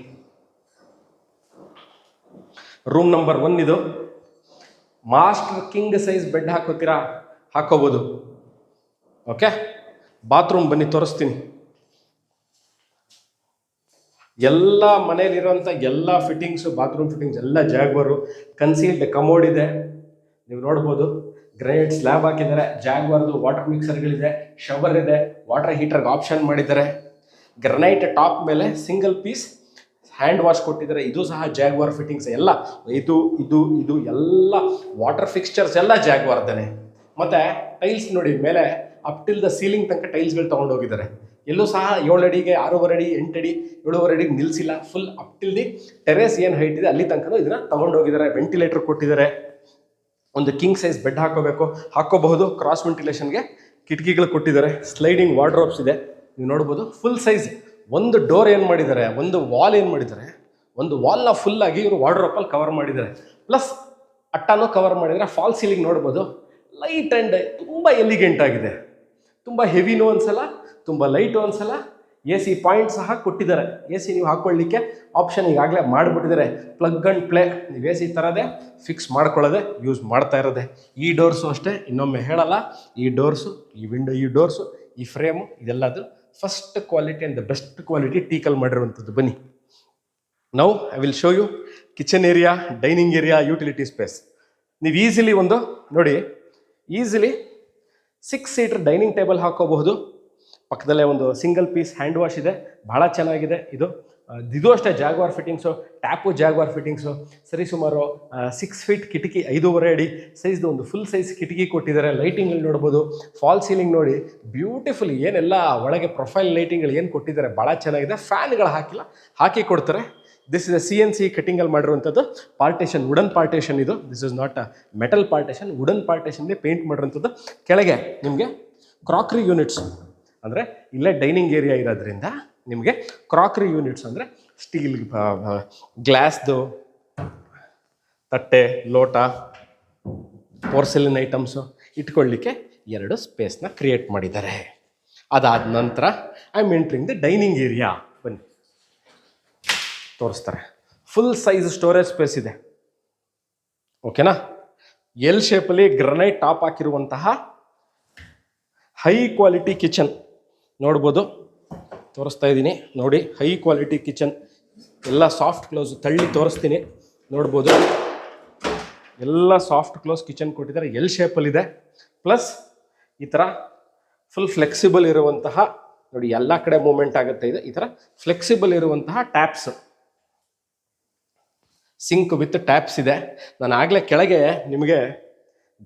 ರೂಮ್ ನಂಬರ್ 1 ಇದು. ಮಾಸ್ಟರ್ ಕಿಂಗ್ ಸೈಜ್ ಬೆಡ್ ಹಾಕೋತೀರಾ, ಹಾಕೋಬೋದು. ಓಕೆ, ಬಾತ್ರೂಮ್ ಬನ್ನಿ ತೋರಿಸ್ತೀನಿ. ಎಲ್ಲ ಮನೇಲಿರೋಂಥ ಎಲ್ಲ ಫಿಟ್ಟಿಂಗ್ಸು, ಬಾತ್ರೂಮ್ ಫಿಟ್ಟಿಂಗ್ಸ್ ಎಲ್ಲ ಜಾಗ್ವಾರು. ಕನ್ಸೀಲ್ಡ್ ಕಮೋಡ್ ಇದೆ, ನೀವು ನೋಡ್ಬೋದು. ಗ್ರೈನೇಟ್ ಸ್ಲ್ಯಾಬ್ ಹಾಕಿದ್ದಾರೆ, ಜಾಗ್ವಾರ್ದು ವಾಟರ್ ಮಿಕ್ಸರ್ಗಳಿದೆ, ಶವರ್ ಇದೆ, ವಾಟರ್ ಹೀಟರ್ಗೆ ಆಪ್ಷನ್ ಮಾಡಿದ್ದಾರೆ. ಗ್ರನೈಟ್ ಟಾಪ್ ಮೇಲೆ ಸಿಂಗಲ್ ಪೀಸ್ ಹ್ಯಾಂಡ್ ವಾಶ್ ಕೊಟ್ಟಿದ್ದಾರೆ, ಇದು ಸಹ ಜಾಗ್ವಾರ್ ಫಿಟ್ಟಿಂಗ್ಸ್. ಎಲ್ಲ ಇದು ಇದು ಇದು ಎಲ್ಲ ವಾಟರ್ ಫಿಕ್ಸ್ಚರ್ಸ್ ಎಲ್ಲ ಜಾಗ್ವಾರ್ದೇನೆ. ಮತ್ತು ಟೈಲ್ಸ್ ನೋಡಿ, ಮೇಲೆ ಅಪ್ ಟಿಲ್ ದ ಸೀಲಿಂಗ್ ತನಕ ಟೈಲ್ಸ್ಗಳು ತೊಗೊಂಡೋಗಿದ್ದಾರೆ. ಎಲ್ಲೂ ಸಹ 7 ಅಡಿಗೆ 6.5 ಅಡಿ 8 ಅಡಿ 7.5 ಅಡಿಗೆ ನಿಲ್ಲಿಸಿಲ್ಲ. Full up till the terrace ಏನು ಹೈಟ್ ಇದೆ ಅಲ್ಲಿ ತನಕ ಇದನ್ನು ತೊಗೊಂಡೋಗಿದ್ದಾರೆ. ವೆಂಟಿಲೇಟರ್ ಕೊಟ್ಟಿದ್ದಾರೆ. ಒಂದು ಕಿಂಗ್ ಸೈಜ್ ಬೆಡ್ ಹಾಕೋಬಹುದು. ಕ್ರಾಸ್ ವೆಂಟಿಲೇಷನ್ಗೆ ಕಿಟಕಿಗಳು ಕೊಟ್ಟಿದ್ದಾರೆ. ಸ್ಲೈಡಿಂಗ್ ವಾರ್ಡ್ರೋಬ್ಸ್ ಇದೆ, ನೀವು ನೋಡ್ಬೋದು. ಫುಲ್ ಸೈಜ್ ಒಂದು ಡೋರ್ ಏನು ಮಾಡಿದ್ದಾರೆ, ಒಂದು ವಾಲ್ ಏನು ಮಾಡಿದ್ದಾರೆ, ಒಂದು ವಾಲ್ನ ಫುಲ್ಲಾಗಿ ಇವರು ವಾರ್ಡ್ರೋಪಲ್ಲಿ ಕವರ್ ಮಾಡಿದ್ದಾರೆ. ಪ್ಲಸ್ ಅಟ್ಟಾನು ಕವರ್ ಮಾಡಿದ್ದಾರೆ. ಫಾಲ್ ಸೀಲಿಂಗ್ ನೋಡ್ಬೋದು, ಲೈಟ್ ಆ್ಯಂಡ್ ತುಂಬ ಎಲಿಗೆಂಟ್ ಆಗಿದೆ. ತುಂಬ ಹೆವಿನೂ ಅನ್ಸಲ್ಲ, ತುಂಬ ಲೈಟು ಅನ್ಸಲ್ಲ. AC ಪಾಯಿಂಟ್ ಸಹ ಕೊಟ್ಟಿದ್ದಾರೆ. AC ನೀವು ಹಾಕ್ಕೊಳ್ಳಿಕ್ಕೆ ಆಪ್ಷನ್ ಈಗಾಗಲೇ ಮಾಡಿಬಿಟ್ಟಿದ್ದಾರೆ. ಪ್ಲಗ್ ಆ್ಯಂಡ್ ಪ್ಲೇ, ನೀವು AC ತರದೆ ಫಿಕ್ಸ್ ಮಾಡ್ಕೊಳ್ಳೋದೆ, ಯೂಸ್ ಮಾಡ್ತಾ ಇರೋದೆ. ಈ ಡೋರ್ಸು ಅಷ್ಟೇ, ಇನ್ನೊಮ್ಮೆ ಹೇಳಲ್ಲ, ಈ ಡೋರ್ಸು, ಈ ವಿಂಡೋ, ಈ ಡೋರ್ಸು, ಈ ಫ್ರೇಮು, ಇದೆಲ್ಲದು first quality and the best quality ಟೀಕಲ್ ಮಾಡಿರುವಂಥದ್ದು. ಬನ್ನಿ, now I will show you kitchen area, dining area, utility space. ನೀವು ಈಸಿಲಿ ಒಂದು ನೋಡಿ, ಈಸಿಲಿ 6 ಸೀಟರ್ ಡೈನಿಂಗ್ ಟೇಬಲ್ ಹಾಕೋಬಹುದು. ಪಕ್ಕದಲ್ಲೇ ಒಂದು ಸಿಂಗಲ್ ಪೀಸ್ ಹ್ಯಾಂಡ್ ವಾಶ್ ಇದೆ, ಭಾಳ ಚೆನ್ನಾಗಿದೆ ಇದು. ಇದು ಅಷ್ಟೇ Jaguar fittings, tap Jaguar fittings. ಸರಿಸುಮಾರು 6 ಫೀಟ್ ಕಿಟಕಿ, 5.5 ಅಡಿ ಸೈಜ್ದು ಒಂದು ಫುಲ್ ಸೈಜ್ ಕಿಟಕಿ ಕೊಟ್ಟಿದ್ದಾರೆ. ಲೈಟಿಂಗ್ಗಳು ನೋಡ್ಬೋದು, ಫಾಲ್ ಸೀಲಿಂಗ್ ನೋಡಿ, ಬ್ಯೂಟಿಫುಲ್. ಏನೆಲ್ಲ ಒಳಗೆ ಪ್ರೊಫೈಲ್ ಲೈಟಿಂಗ್ಗಳು ಏನು ಕೊಟ್ಟಿದ್ದಾರೆ, ಭಾಳ ಚೆನ್ನಾಗಿದೆ. ಫ್ಯಾನ್ಗಳು ಹಾಕಿಲ್ಲ, ಹಾಕಿ ಕೊಡ್ತಾರೆ. ದಿಸ್ ಇಸ್ CNC ಕಟ್ಟಿಂಗಲ್ಲಿ ಮಾಡಿರುವಂಥದ್ದು. ಪಾರ್ಟೇಷನ್, ವುಡನ್ ಪಾರ್ಟೇಷನ್ ಇದು. This is not a metal partition, wooden ಪಾರ್ಟೇಷನ್ಗೆ ಪೇಂಟ್ ಮಾಡಿರುವಂಥದ್ದು. ಕೆಳಗೆ ನಿಮಗೆ ಕ್ರಾಕ್ರಿ ಯೂನಿಟ್ಸ್, ಅಂದರೆ ಇಲ್ಲೇ ಡೈನಿಂಗ್ ಏರಿಯಾ ಇರೋದ್ರಿಂದ ನಿಮಗೆ ಕ್ರಾಕ್ರಿ ಯೂನಿಟ್ಸ್ ಅಂದರೆ ಸ್ಟೀಲ್, ಗ್ಲಾಸ್ದು ತಟ್ಟೆ, ಲೋಟ, ಪೋರ್ಸೆಲಿನ್ ಐಟಮ್ಸು ಇಟ್ಕೊಳ್ಳಿಕ್ಕೆ 2 ಸ್ಪೇಸ್ನ ಕ್ರಿಯೇಟ್ ಮಾಡಿದ್ದಾರೆ. ಅದಾದ ನಂತರ I am entering the dining area. ಬನ್ನಿ ತೋರಿಸ್ತಾರೆ. ಫುಲ್ ಸೈಜ್ ಸ್ಟೋರೇಜ್ ಸ್ಪೇಸ್ ಇದೆ. ಓಕೆನಾ? ಎಲ್ ಶೇಪಲ್ಲಿ ಗ್ರನೈಟ್ ಟಾಪ್ ಹಾಕಿರುವಂತಹ ಹೈ ಕ್ವಾಲಿಟಿ ಕಿಚನ್ ನೋಡ್ಬೋದು, ತೋರಿಸ್ತಾ ಇದ್ದೀನಿ ನೋಡಿ. ಹೈ ಕ್ವಾಲಿಟಿ ಕಿಚನ್, ಎಲ್ಲ ಸಾಫ್ಟ್ ಕ್ಲೋಸ್, ತಳ್ಳಿ ತೋರಿಸ್ತೀನಿ, ನೋಡ್ಬೋದು. ಎಲ್ಲ ಸಾಫ್ಟ್ ಕ್ಲೋಸ್ ಕಿಚನ್ ಕೊಟ್ಟಿದ್ದಾರೆ, ಎಲ್ ಶೇಪಲ್ಲಿದೆ. ಪ್ಲಸ್ ಈ ಥರ ಫುಲ್ ಫ್ಲೆಕ್ಸಿಬಲ್ ಇರುವಂತಹ ನೋಡಿ, ಎಲ್ಲ ಕಡೆ ಮೂಮೆಂಟ್ ಆಗುತ್ತೆ ಇದೆ. ಈ ಥರ ಫ್ಲೆಕ್ಸಿಬಲ್ ಇರುವಂತಹ ಟ್ಯಾಪ್ಸ್, ಸಿಂಕ್ ವಿತ್ ಟ್ಯಾಪ್ಸ್ ಇದೆ. ನಾನು ಆಗಲೇ ಕೆಳಗೆ ನಿಮಗೆ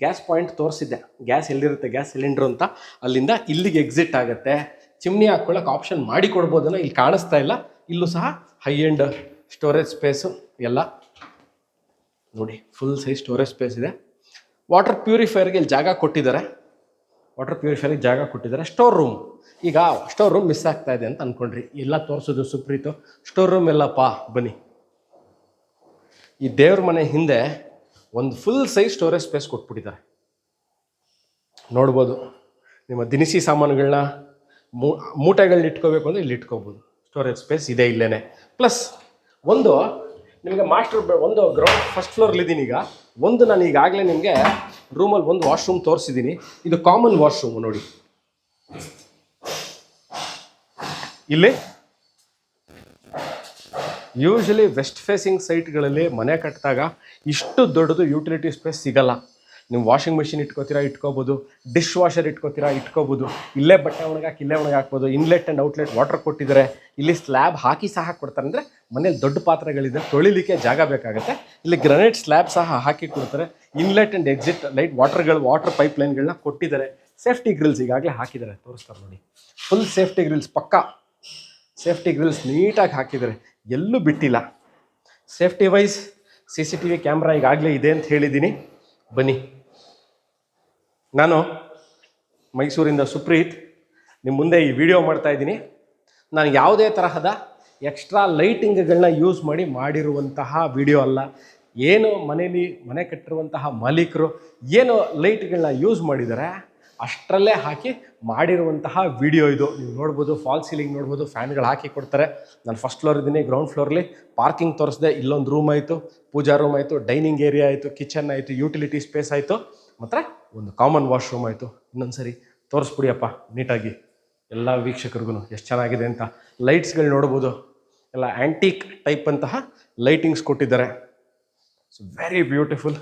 ಗ್ಯಾಸ್ ಪಾಯಿಂಟ್ ತೋರಿಸಿದ್ದೆ, ಗ್ಯಾಸ್ ಎಲ್ಲಿರುತ್ತೆ, ಗ್ಯಾಸ್ ಸಿಲಿಂಡ್ರು ಅಂತ. ಅಲ್ಲಿಂದ ಇಲ್ಲಿಗೆ ಎಕ್ಸಿಟ್ ಆಗುತ್ತೆ. ಚಿಮ್ನಿ ಹಾಕ್ಕೊಳ್ಳೋಕೆ ಆಪ್ಷನ್ ಮಾಡಿ ಕೊಡ್ಬೋದನ್ನ, ಇಲ್ಲಿ ಕಾಣಿಸ್ತಾ ಇಲ್ಲ. ಇಲ್ಲೂ ಸಹ ಹೈ ಎಂಡ್ ಸ್ಟೋರೇಜ್ ಸ್ಪೇಸು ಎಲ್ಲ ನೋಡಿ, ಫುಲ್ ಸೈಜ್ ಸ್ಟೋರೇಜ್ ಸ್ಪೇಸ್ ಇದೆ. ವಾಟರ್ ಪ್ಯೂರಿಫೈಯರ್ಗೆ ಇಲ್ಲಿ ಜಾಗ ಕೊಟ್ಟಿದ್ದಾರೆ, ಸ್ಟೋರ್ ರೂಮ್, ಈಗ ಸ್ಟೋರ್ ರೂಮ್ ಮಿಸ್ ಆಗ್ತಾ ಇದೆ ಅಂತ ಅಂದ್ಕೊಂಡ್ರಿ, ಎಲ್ಲ ತೋರಿಸೋದು ಸುಪ್ರೀತು. ಸ್ಟೋರ್ ರೂಮ್ ಎಲ್ಲಪ್ಪ, ಬನ್ನಿ. ಈ ದೇವ್ರ ಮನೆ ಹಿಂದೆ ಒಂದು ಫುಲ್ ಸೈಜ್ ಸ್ಟೋರೇಜ್ ಸ್ಪೇಸ್ ಕೊಟ್ಬಿಟ್ಟಿದ್ದಾರೆ, ನೋಡ್ಬೋದು. ನಿಮ್ಮ ದಿನಸಿ ಸಾಮಾನುಗಳನ್ನ, ಮೂಟೆಗಳನ್ನ ಇಟ್ಕೋಬೇಕು ಅಂದರೆ ಇಲ್ಲಿ ಇಟ್ಕೋಬೋದು. ಸ್ಟೋರೇಜ್ ಸ್ಪೇಸ್ ಇದೆ ಇಲ್ಲೇ. ಪ್ಲಸ್ ಒಂದು ನಿಮಗೆ ಒಂದು ಗ್ರೌಂಡ್ ಫಸ್ಟ್ ಫ್ಲೋರ್ಲಿದ್ದೀನಿ. ಈಗ ಒಂದು ನಾನು ಈಗಾಗಲೇ ನಿಮಗೆ ರೂಮಲ್ಲಿ ಒಂದು ವಾಶ್ರೂಮ್ ತೋರಿಸಿದ್ದೀನಿ. ಇದು ಕಾಮನ್ ವಾಶ್ರೂಮ್ ನೋಡಿ. ಇಲ್ಲಿ ಯೂಶಲಿ ವೆಸ್ಟ್ ಫೇಸಿಂಗ್ ಸೈಟ್ಗಳಲ್ಲಿ ಮನೆ ಕಟ್ಟಿದಾಗ ಇಷ್ಟು ದೊಡ್ಡದು ಯುಟಿಲಿಟಿ ಸ್ಪೇಸ್ ಸಿಗಲ್ಲ. ನೀವು ವಾಷಿಂಗ್ ಮಿಷಿನ್ ಇಟ್ಕೋತೀರಾ ಇಟ್ಕೋಬೋದು, ಡಿಶ್ ವಾಷರ್ ಇಟ್ಕೋತೀರಾ ಇಟ್ಕೋಬೋದು, ಇಲ್ಲೇ ಬಟ್ಟೆ ಒಣಗಾಕಿ ಇಲ್ಲೇ ಒಣಗಾಕ್ಬೋದು. ಇನ್ಲೆಟ್ ಆ್ಯಂಡ್ ಔಟ್ಲೆಟ್ ವಾಟರ್ ಕೊಟ್ಟಿದ್ದಾರೆ, ಇಲ್ಲಿ ಸ್ಲ್ಯಾಬ್ ಹಾಕಿ ಸಹ ಕೊಡ್ತಾರೆ. ಅಂದರೆ ಮನೇಲಿ ದೊಡ್ಡ ಪಾತ್ರೆಗಳಿದೆ, ತೊಳಿಲಿಕ್ಕೆ ಜಾಗ ಬೇಕಾಗುತ್ತೆ. ಇಲ್ಲಿ ಗ್ರನೈಟ್ ಸ್ಲ್ಯಾಬ್ ಸಹ ಹಾಕಿ ಕೊಡ್ತಾರೆ. Inlet and exit light water pipe ಲೈನ್ಗಳನ್ನ ಕೊಟ್ಟಿದ್ದಾರೆ. ಸೇಫ್ಟಿ ಗ್ರಿಲ್ಸ್ ಈಗಾಗಲೇ ಹಾಕಿದ್ದಾರೆ, ತೋರಿಸ್ತಾರೆ ನೋಡಿ. ಫುಲ್ ಸೇಫ್ಟಿ ಗ್ರಿಲ್ಸ್, ಪಕ್ಕಾ ಸೇಫ್ಟಿ ಗ್ರಿಲ್ಸ್ ನೀಟಾಗಿ ಹಾಕಿದ್ದಾರೆ, ಎಲ್ಲೂ ಬಿಟ್ಟಿಲ್ಲ. ಸೇಫ್ಟಿ ವೈಸ್ CCTV ಕ್ಯಾಮ್ರಾ ಈಗಾಗಲೇ ಇದೆ ಅಂತ ಹೇಳಿದ್ದೀನಿ. ಬನ್ನಿ, ನಾನು ಮೈಸೂರಿಂದ ಸುಪ್ರೀತ್ ನಿಮ್ಮ ಮುಂದೆ ಈ ವಿಡಿಯೋ ಮಾಡ್ತಾ ಇದ್ದೀನಿ. ನಾನು ಯಾವುದೇ ತರಹದ ಎಕ್ಸ್ಟ್ರಾ ಲೈಟಿಂಗ್ಗಳನ್ನ ಯೂಸ್ ಮಾಡಿರುವಂತಹ ವಿಡಿಯೋ ಅಲ್ಲ. ಏನು ಮನೆ ಕಟ್ಟಿರುವಂತಹ ಮಾಲೀಕರು ಏನು ಲೈಟ್ಗಳನ್ನ ಯೂಸ್ ಮಾಡಿದ್ದಾರೆ ಅಷ್ಟರಲ್ಲೇ ಹಾಕಿ ಮಾಡಿರುವಂತಹ ವಿಡಿಯೋ ಇದು. ನೀವು ನೋಡ್ಬೋದು, ಫಾಲ್ ಸೀಲಿಂಗ್ ನೋಡ್ಬೋದು, ಫ್ಯಾನ್ಗಳು ಹಾಕಿ ಕೊಡ್ತಾರೆ. ನಾನು ಫಸ್ಟ್ ಫ್ಲೋರ್ ಇದ್ದೀನಿ, ಗ್ರೌಂಡ್ ಫ್ಲೋರ್ಲಿ ಪಾರ್ಕಿಂಗ್ ತೋರಿಸಿದೆ. ಇಲ್ಲೊಂದು ರೂಮ್ ಆಯಿತು, ಪೂಜಾ ರೂಮ್ ಆಯಿತು, ಡೈನಿಂಗ್ ಏರಿಯಾ ಆಯಿತು, ಕಿಚನ್ ಆಯಿತು, ಯುಟಿಲಿಟಿ ಸ್ಪೇಸ್ ಆಯಿತು, ಮತ್ತು ಒಂದು ಕಾಮನ್ ವಾಶ್ರೂಮ್ ಆಯಿತು. ಇನ್ನೊಂದು ಸರಿ ತೋರಿಸ್ಬಿಡಿಯಪ್ಪ ನೀಟಾಗಿ ಎಲ್ಲ ವೀಕ್ಷಕರಿಗೂ ಎಷ್ಟು ಚೆನ್ನಾಗಿದೆ ಅಂತ. ಲೈಟ್ಸ್ಗಳು ನೋಡ್ಬೋದು, ಎಲ್ಲ ಆ್ಯಂಟಿಕ್ ಟೈಪ್ ಅಂತಹ ಲೈಟಿಂಗ್ಸ್ ಕೊಟ್ಟಿದ್ದಾರೆ. So very beautiful,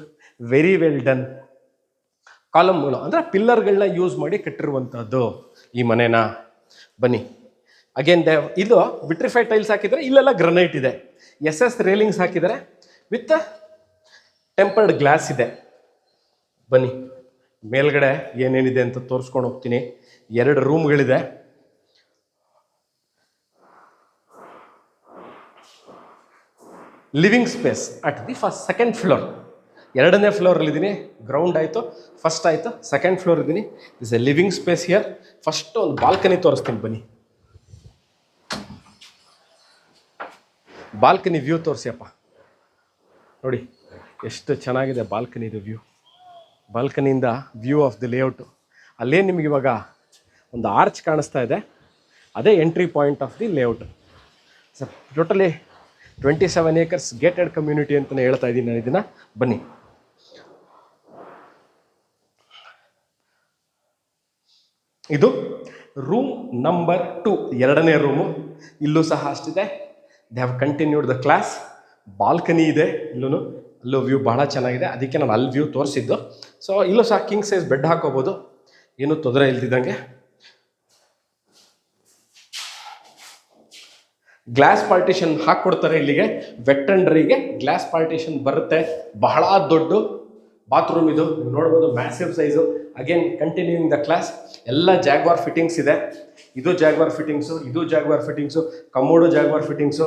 very well done. ಕಾಲಮ್ಗಳು ಅಂದರೆ ಪಿಲ್ಲರ್ಗಳನ್ನ ಯೂಸ್ ಮಾಡಿ ಕಟ್ಟಿರುವಂಥದ್ದು ಈ ಮನೇನ. ಬನ್ನಿ, ಅಗೇನ್ ಇದು ವಿಟ್ರಿಫೈಡ್ ಟೈಲ್ಸ್ ಹಾಕಿದರೆ, ಇಲ್ಲೆಲ್ಲ ಗ್ರನೈಟ್ ಇದೆ. SS ರೇಲಿಂಗ್ಸ್ ಹಾಕಿದ್ದಾರೆ ವಿತ್ ಟೆಂಪರ್ಡ್ ಗ್ಲಾಸ್ ಇದೆ. ಬನ್ನಿ, ಮೇಲ್ಗಡೆ ಏನೇನಿದೆ ಅಂತ ತೋರಿಸ್ಕೊಂಡು ಹೋಗ್ತೀನಿ. 2 ರೂಮ್ಗಳಿದೆ. Living space at the second floor. 2ನೇ ಫ್ಲೋರಲ್ಲಿದ್ದೀನಿ. ಗ್ರೌಂಡ್ ಆಯಿತು, ಫಸ್ಟ್ ಆಯಿತು, ಸೆಕೆಂಡ್ ಫ್ಲೋರ್ ಇದ್ದೀನಿ. Is a living space here. First ಒಂದು ಬಾಲ್ಕನಿ ತೋರಿಸ್ತೀನಿ ಬನ್ನಿ. ಬಾಲ್ಕನಿ ವ್ಯೂ ತೋರಿಸಿಯಪ್ಪ ನೋಡಿ, ಎಷ್ಟು ಚೆನ್ನಾಗಿದೆ ಬಾಲ್ಕನಿದು ವ್ಯೂ. ಬಾಲ್ಕನಿಯಿಂದ ವ್ಯೂ ಆಫ್ ದಿ ಲೇಔಟು. ಅಲ್ಲೇ ನಿಮಗೆ ಇವಾಗ ಒಂದು ಆರ್ಚ್ ಕಾಣಿಸ್ತಾ ಇದೆ, ಅದೇ entry point of the layout. Sir totally 27 acres gated community ಅಂತಲೇ ಹೇಳ್ತಾ ಇದ್ದೀನಿ ನಾನು ಇದನ್ನು. ಬನ್ನಿ, ಇದು ರೂಮ್ ನಂಬರ್ 2, 2ನೇ ರೂಮು. ಇಲ್ಲೂ ಸಹ ಅಷ್ಟಿದೆ. They have continued the glass. Balcony ಇದೆ, ಅಲ್ಲೂ ವ್ಯೂ ಬಹಳ ಚೆನ್ನಾಗಿದೆ, ಅದಕ್ಕೆ ನಾನು ಅಲ್ಲಿ ವ್ಯೂ ತೋರಿಸಿದ್ದು. ಸೊ ಇಲ್ಲೂ ಸಹ ಕಿಂಗ್ ಸೈಜ್ ಬೆಡ್ ಹಾಕೋಬೋದು, ಏನೂ ತೊಂದರೆ ಇಲ್ದಿದ್ದಂಗೆ. ಗ್ಲಾಸ್ ಪಾರ್ಟಿಷನ್ ಹಾಕ್ಕೊಡ್ತಾರೆ ಇಲ್ಲಿಗೆ. ವೆಟ್ ಅಂಡ್ ಡ್ರೈಗೆ ಗ್ಲಾಸ್ ಪಾರ್ಟಿಷನ್ ಬರುತ್ತೆ. ಬಹಳ ದೊಡ್ಡ ಬಾತ್ರೂಮ್ ಇದು, ನೀವು ನೋಡ್ಬೋದು, massive size. Again continuing the class. ಎಲ್ಲ ಜಾಗ್ವಾರ್ ಫಿಟ್ಟಿಂಗ್ಸ್ ಇದೆ. ಇದು ಜಾಗ್ವಾರ್ ಫಿಟ್ಟಿಂಗ್ಸು, ಇದು Jaguar fittings, commode Jaguar fittings,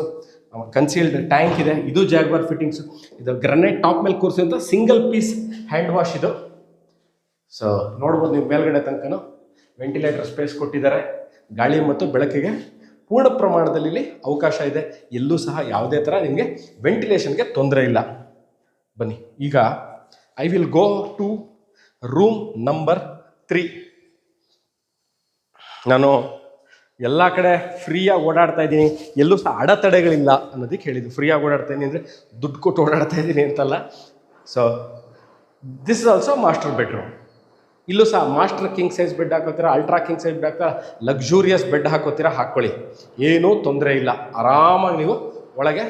concealed tank ಇದೆ, ಇದು ಜಾಗ್ವಾರ್ ಫಿಟ್ಟಿಂಗ್ಸು. ಇದು ಗ್ರನೈಟ್ ಟಾಪ್ ಮೇಲೆ ಕೂರಿಸಿದಂಥ ಸಿಂಗಲ್ ಪೀಸ್ ಹ್ಯಾಂಡ್ ವಾಶ್ ಇದು. ಸೊ ನೋಡ್ಬೋದು ನೀವು ಮೇಲ್ಗಡೆ ತನಕನೂ ವೆಂಟಿಲೇಟರ್ ಸ್ಪೇಸ್ ಕೊಟ್ಟಿದ್ದಾರೆ. ಗಾಳಿ ಮತ್ತು ಬೆಳಕಿಗೆ ಪೂರ್ಣ ಪ್ರಮಾಣದಲ್ಲಿ ಇಲ್ಲಿ ಅವಕಾಶ ಇದೆ. ಎಲ್ಲೂ ಸಹ ಯಾವುದೇ ಥರ ನಿಮಗೆ ವೆಂಟಿಲೇಷನ್ಗೆ ತೊಂದರೆ ಇಲ್ಲ. ಬನ್ನಿ, ಈಗ I will go to room number 3. ನಾನು ಎಲ್ಲ ಕಡೆ ಫ್ರೀಯಾಗಿ ಓಡಾಡ್ತಾ ಇದ್ದೀನಿ, ಎಲ್ಲೂ ಸಹ ಅಡೆತಡೆಗಳಿಲ್ಲ ಅನ್ನೋದಕ್ಕೆ ಹೇಳಿದ್ದು. ಫ್ರೀಯಾಗಿ ಓಡಾಡ್ತಾ ಇದ್ದೀನಿ ಅಂದರೆ ದುಡ್ಡು ಕೊಟ್ಟು ಓಡಾಡ್ತಾ ಇದ್ದೀನಿ ಅಂತಲ್ಲ. So this is also master bedroom. ಇಲ್ಲೂ ಸಹ ಮಾಸ್ಟರ್ ಕಿಂಗ್ ಸೈಜ್ ಬೆಡ್ ಹಾಕೋತೀರಾ, ಅಲ್ಟ್ರಾ ಕಿಂಗ್ ಸೈಜ್ ಬೆಡ್ ಹಾಕ್ತೀರಾ, ಲಕ್ಸುರಿಯಸ್ ಬೆಡ್ ಹಾಕೋತೀರಾ, ಹಾಕ್ಕೊಳ್ಳಿ, ಏನೂ ತೊಂದರೆ ಇಲ್ಲ. ಆರಾಮಾಗಿ ನೀವು ಒಳಗೆ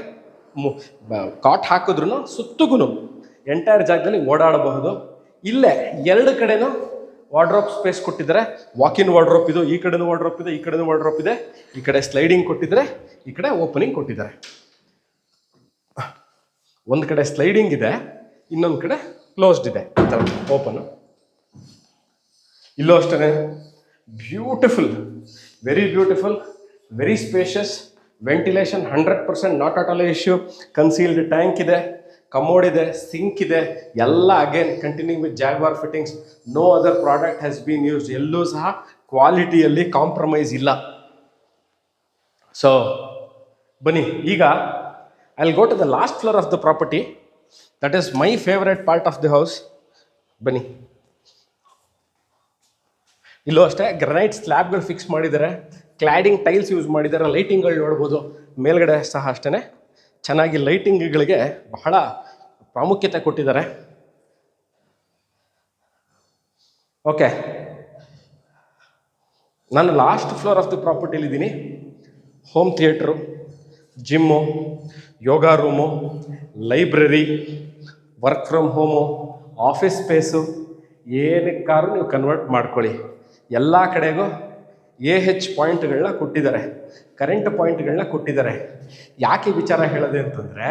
ಕಾಟ್ ಹಾಕಿದ್ರೂ ಸುತ್ತಗೂ ಎಂಟೈರ್ ಜಾಗದಲ್ಲಿ ಓಡಾಡಬಹುದು. ಇಲ್ಲೇ 2 ಕಡೆನೂ ವಾರ್ಡ್ರೋಬ್ ಸ್ಪೇಸ್ ಕೊಟ್ಟಿದ್ದಾರೆ. ವಾಕಿನ್ ವಾರ್ಡ್ರೋಬ್ ಇದು, ಈ ಕಡೆನೂ ವಾರ್ಡ್ರೋಬ್ ಇದೆ, ಈ ಕಡೆನೂ ವಾರ್ಡ್ರೋಬ್ ಇದೆ. ಈ ಕಡೆ ಸ್ಲೈಡಿಂಗ್ ಕೊಟ್ಟಿದ್ದಾರೆ, ಈ ಕಡೆ ಓಪನಿಂಗ್ ಕೊಟ್ಟಿದ್ದಾರೆ. ಒಂದು ಕಡೆ ಸ್ಲೈಡಿಂಗ್ ಇದೆ, ಇನ್ನೊಂದು ಕಡೆ ಕ್ಲೋಸ್ಡ್ ಇದೆ, ಓಪನ್. ಇಲ್ಲೂ ಅಷ್ಟೇ beautiful, very spacious. Ventilation 100%, not at all issue. Concealed tank ಇದೆ, ಕಮೋಡ್ ಇದೆ, ಸಿಂಕ್ ಇದೆ, ಎಲ್ಲ again continuing with Jaguar fittings. No other product has been used. ಎಲ್ಲೂ ಸಹ ಕ್ವಾಲಿಟಿಯಲ್ಲಿ ಕಾಂಪ್ರಮೈಸ್ ಇಲ್ಲ. ಸೊ ಬನ್ನಿ, ಈಗ I will go to the last floor of the property. That is my favourite part of the house. ಬನ್ನಿ, ಇಲ್ಲೂ ಅಷ್ಟೇ ಗ್ರನೈಟ್ ಸ್ಲ್ಯಾಬ್ಗಳು ಫಿಕ್ಸ್ ಮಾಡಿದ್ದಾರೆ, ಕ್ಲಾಡಿಂಗ್ ಟೈಲ್ಸ್ ಯೂಸ್ ಮಾಡಿದ್ದಾರೆ, ಲೈಟಿಂಗ್ಗಳು ನೋಡ್ಬೋದು. ಮೇಲ್ಗಡೆ ಸಹ ಅಷ್ಟೇ ಚೆನ್ನಾಗಿ ಲೈಟಿಂಗ್ಗಳಿಗೆ ಬಹಳ ಪ್ರಾಮುಖ್ಯತೆ ಕೊಟ್ಟಿದ್ದಾರೆ. ಓಕೆ, ನಾನು ಲಾಸ್ಟ್ ಫ್ಲೋರ್ ಆಫ್ ದಿ ಪ್ರಾಪರ್ಟಿಲಿದ್ದೀನಿ. Home theatre, gym, yoga room, library, work from home, office space, ಏನಕ್ಕಾದ್ರೂ ನೀವು ಕನ್ವರ್ಟ್ ಮಾಡ್ಕೊಳ್ಳಿ. ಎಲ್ಲ ಕಡೆಗೂ AH ಪಾಯಿಂಟ್ಗಳನ್ನ ಕೊಟ್ಟಿದ್ದಾರೆ, ಕರೆಂಟ್ ಪಾಯಿಂಟ್ಗಳನ್ನ ಕೊಟ್ಟಿದ್ದಾರೆ. ಯಾಕೆ ವಿಚಾರ ಹೇಳೋದೆ ಅಂತಂದರೆ,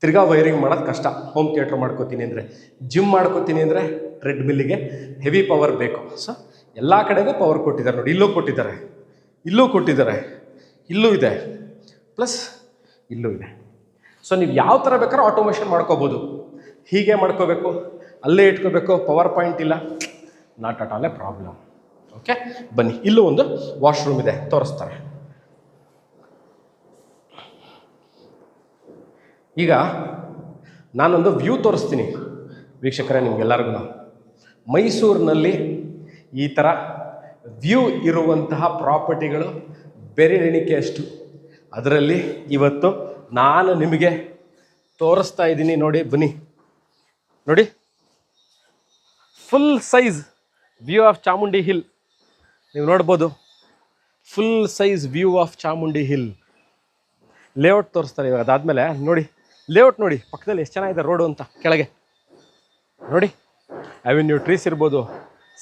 ತಿರ್ಗಾ ವೈರಿಂಗ್ ಮಾಡೋದು ಕಷ್ಟ. ಹೋಮ್ ಥಿಯೇಟ್ರ್ ಮಾಡ್ಕೋತೀನಿ ಅಂದರೆ, ಜಿಮ್ ಮಾಡ್ಕೋತೀನಿ ಅಂದರೆ ಟ್ರೆಡ್ಮಿಲ್ಲಿಗೆ ಹೆವಿ ಪವರ್ ಬೇಕು. ಸೊ ಎಲ್ಲ ಕಡೆಗೂ ಪವರ್ ಕೊಟ್ಟಿದ್ದಾರೆ ನೋಡಿ. ಇಲ್ಲೂ ಕೊಟ್ಟಿದ್ದಾರೆ, ಇಲ್ಲೂ ಕೊಟ್ಟಿದ್ದಾರೆ, ಇಲ್ಲೂ ಇದೆ, ಪ್ಲಸ್ ಇಲ್ಲೂ ಇದೆ. ಸೊ ನೀವು ಯಾವ ಥರ ಬೇಕಾದ್ರೂ ಆಟೋಮೇಷನ್ ಮಾಡ್ಕೋಬೋದು. ಹೀಗೆ ಮಾಡ್ಕೋಬೇಕು, ಅಲ್ಲೇ ಇಟ್ಕೋಬೇಕು, ಪವರ್ ಪಾಯಿಂಟ್ ಇಲ್ಲ, not at all A problem. Okay, ಬನ್ನಿ. ಇಲ್ಲೂ ಒಂದು ವಾಶ್ರೂಮ್ ಇದೆ, ತೋರಿಸ್ತಾರೆ. ಈಗ ನಾನೊಂದು ವ್ಯೂ ತೋರಿಸ್ತೀನಿ ವೀಕ್ಷಕರೇ ನಿಮ್ಗೆಲ್ಲರಿಗೂ. ಮೈಸೂರಿನಲ್ಲಿ ಈ ಥರ ವ್ಯೂ ಇರುವಂತಹ ಪ್ರಾಪರ್ಟಿಗಳು ಬೆರಳೆಣಿಕೆಯಷ್ಟು. ಅದರಲ್ಲಿ ಇವತ್ತು ನಾನು ನಿಮಗೆ ತೋರಿಸ್ತಾ ಇದ್ದೀನಿ ನೋಡಿ. ಬನ್ನಿ ನೋಡಿ, full size view of Chamundi hill ನೀವು ನೋಡ್ಬೋದು. Full size view of Chamundi hill. Layout ತೋರಿಸ್ತಾರೆ ಇವಾಗ. ಅದಾದಮೇಲೆ ನೋಡಿ ಲೇಔಟ್ ನೋಡಿ, ಪಕ್ಕದಲ್ಲಿ ಎಷ್ಟು ಚೆನ್ನಾಗಿದೆ ರೋಡು ಅಂತ. ಕೆಳಗೆ ನೋಡಿ, ಅವೆನ್ಯೂ ಟ್ರೀಸ್ ಇರ್ಬೋದು,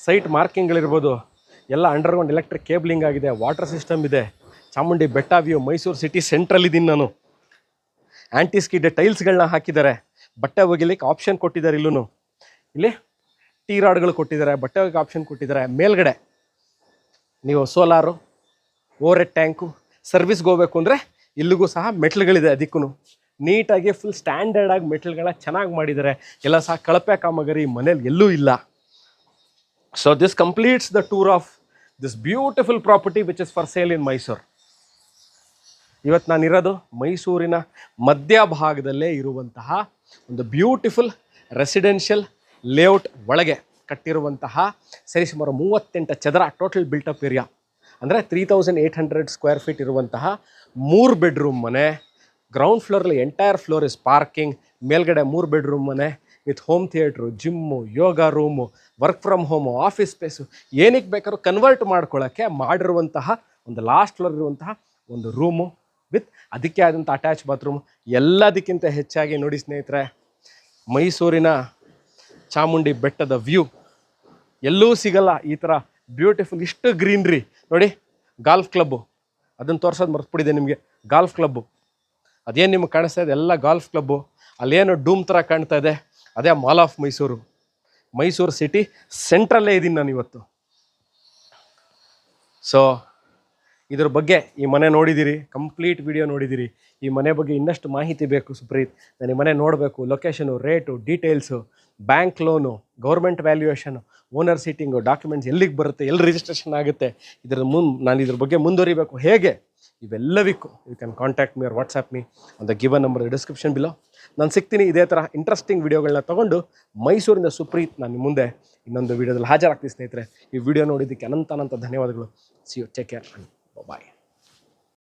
ಸೈಟ್ ಮಾರ್ಕಿಂಗ್ಗಳಿರ್ಬೋದು, ಎಲ್ಲ ಅಂಡರ್ಗ್ರೌಂಡ್ ಎಲೆಕ್ಟ್ರಿಕ್ ಕೇಬ್ಲಿಂಗ್ ಆಗಿದೆ, ವಾಟರ್ ಸಿಸ್ಟಮ್ ಇದೆ. ಚಾಮುಂಡಿ ಬೆಟ್ಟ ವ್ಯೂ, ಮೈಸೂರು ಸಿಟಿ ಸೆಂಟ್ರಲ್ ಇದ್ದೀನಿ ನಾನು. ಆ್ಯಂಟಿ ಸ್ಕಿಡ್ ಟೈಲ್ಸ್ಗಳನ್ನ ಹಾಕಿದ್ದಾರೆ, ಬಟ್ಟೆ ಒಗಿಲಿಕ್ಕೆ ಆಪ್ಷನ್ ಕೊಟ್ಟಿದ್ದಾರೆ. ಇಲ್ಲೂ ಇಲ್ಲಿ ಟೀ ರಾಡ್ಗಳು ಕೊಟ್ಟಿದ್ದಾರೆ, ಬಟ್ಟೆ ಒಗಿಲಿಕ್ಕೆ ಆಪ್ಷನ್ ಕೊಟ್ಟಿದ್ದಾರೆ. ಮೇಲ್ಗಡೆ ನೀವು ಸೋಲಾರು, ಓವರ್ ಹೆಡ್ ಟ್ಯಾಂಕು, ಸರ್ವಿಸ್ಗೆ ಹೋಗ್ಬೇಕು ಅಂದರೆ ಇಲ್ಲಿಗೂ ಸಹ ಮೆಟ್ಲುಗಳಿದೆ. ಅದಕ್ಕೂ ನೀಟಾಗಿ ಫುಲ್ ಸ್ಟ್ಯಾಂಡರ್ಡ್ ಆಗಿ ಮೆಟ್ಲುಗಳನ್ನ ಚೆನ್ನಾಗಿ ಮಾಡಿದ್ದಾರೆ. ಎಲ್ಲ ಸಹ ಕಳಪೆ ಕಾಮಗಾರಿ ಮನೇಲಿ ಎಲ್ಲೂ ಇಲ್ಲ. So this completes the tour of this beautiful property which is for sale ಇನ್ ಮೈಸೂರು. ಇವತ್ತು ನಾನಿರೋದು ಮೈಸೂರಿನ ಮಧ್ಯಭಾಗದಲ್ಲೇ ಇರುವಂತಹ ಒಂದು ಬ್ಯೂಟಿಫುಲ್ ರೆಸಿಡೆನ್ಷಿಯಲ್ ಲೇಔಟ್ ಒಳಗೆ ಕಟ್ಟಿರುವಂತಹ ಸರಿಸುಮಾರು 38 ಚದರ ಟೋಟಲ್ ಬಿಲ್ಟಪ್ ಏರಿಯಾ. ಅಂದರೆ 3800 ಸ್ಕ್ವೇರ್ ಫೀಟ್ ಇರುವಂತಹ 3 ಬೆಡ್ರೂಮ್ ಮನೆ. ಗ್ರೌಂಡ್ ಫ್ಲೋರಲ್ಲಿ ಎಂಟೈರ್ ಫ್ಲೋರ್ ಇಸ್ ಪಾರ್ಕಿಂಗ್. ಮೇಲ್ಗಡೆ 3 ಬೆಡ್ರೂಮ್ ಮನೆ with home theatre, gym, yoga room, work from home, office space, ಏನಕ್ಕೆ ಬೇಕಾದ್ರೂ ಕನ್ವರ್ಟ್ ಮಾಡ್ಕೊಳ್ಳೋಕ್ಕೆ ಮಾಡಿರುವಂತಹ ಒಂದು ಲಾಸ್ಟ್ ಫ್ಲೋರ್ ಇರುವಂತಹ ಒಂದು ರೂಮು ವಿತ್ ಅದಕ್ಕೆ ಆದಂಥ ಅಟ್ಯಾಚ್ ಬಾತ್ರೂಮ್. ಎಲ್ಲದಕ್ಕಿಂತ ಹೆಚ್ಚಾಗಿ ನೋಡಿ ಸ್ನೇಹಿತರೆ, ಮೈಸೂರಿನ ಚಾಮುಂಡಿ ಬೆಟ್ಟದ ವ್ಯೂ ಎಲ್ಲೂ ಸಿಗಲ್ಲ ಈ ಥರ ಬ್ಯೂಟಿಫುಲ್. ಇಷ್ಟು ಗ್ರೀನ್ರಿ ನೋಡಿ. ಗಾಲ್ಫ್ ಕ್ಲಬ್ಬು, ಅದನ್ನು ತೋರ್ಸೋದು ಮರ್ತ್ಬಿಟ್ಟಿದೆ ನಿಮಗೆ. ಗಾಲ್ಫ್ ಕ್ಲಬ್ಬು ಅದೇನು ನಿಮ್ಗೆ ಕಾಣಿಸ್ತಾ ಇದೆ ಎಲ್ಲ ಗಾಲ್ಫ್ ಕ್ಲಬ್ಬು. ಅಲ್ಲೇನು ಡೂಮ್ ಥರ ಕಾಣ್ತಾ ಇದೆ ಅದೇ mall of Mysuru. Mysuru city ಸೆಂಟ್ರಲ್ಲೇ ಇದ್ದೀನಿ ನಾನು ಇವತ್ತು. ಸೊ ಇದ್ರ ಬಗ್ಗೆ ಈ ಮನೆ ನೋಡಿದ್ದೀರಿ, ಕಂಪ್ಲೀಟ್ ವಿಡಿಯೋ ನೋಡಿದ್ದೀರಿ. ಈ ಮನೆ ಬಗ್ಗೆ ಇನ್ನಷ್ಟು ಮಾಹಿತಿ ಬೇಕು ಸುಪ್ರೀತ್, ನಾನು ಈ ಮನೆ ನೋಡಬೇಕು, location, rate, details, bank loan, government valuation, owner seating, documents ಎಲ್ಲಿಗೆ ಬರುತ್ತೆ, ಎಲ್ಲಿ ರಿಜಿಸ್ಟ್ರೇಷನ್ ಆಗುತ್ತೆ, ನಾನು ಇದ್ರ ಬಗ್ಗೆ ಮುಂದುವರಿಬೇಕು ಹೇಗೆ, ಇವೆಲ್ಲವಕ್ಕೂ you can contact me or WhatsApp me on the given number description below. ನಾನು ಸಿಗ್ತೀನಿ ಇದೇ ಥರ ಇಂಟ್ರೆಸ್ಟಿಂಗ್ ವಿಡಿಯೋಗಳನ್ನ ತೊಗೊಂಡು. ಮೈಸೂರಿನ ಸುಪ್ರೀತ್ ನಾನು ಮುಂದೆ ಇನ್ನೊಂದು ವಿಡಿಯೋದಲ್ಲಿ ಹಾಜರಾಗ್ತೀನಿ ಸ್ನೇಹಿತರೆ. ಈ ವಿಡಿಯೋ ನೋಡಿದ್ದಕ್ಕೆ ಅನಂತ ಧನ್ಯವಾದಗಳು. See you, take care, bye.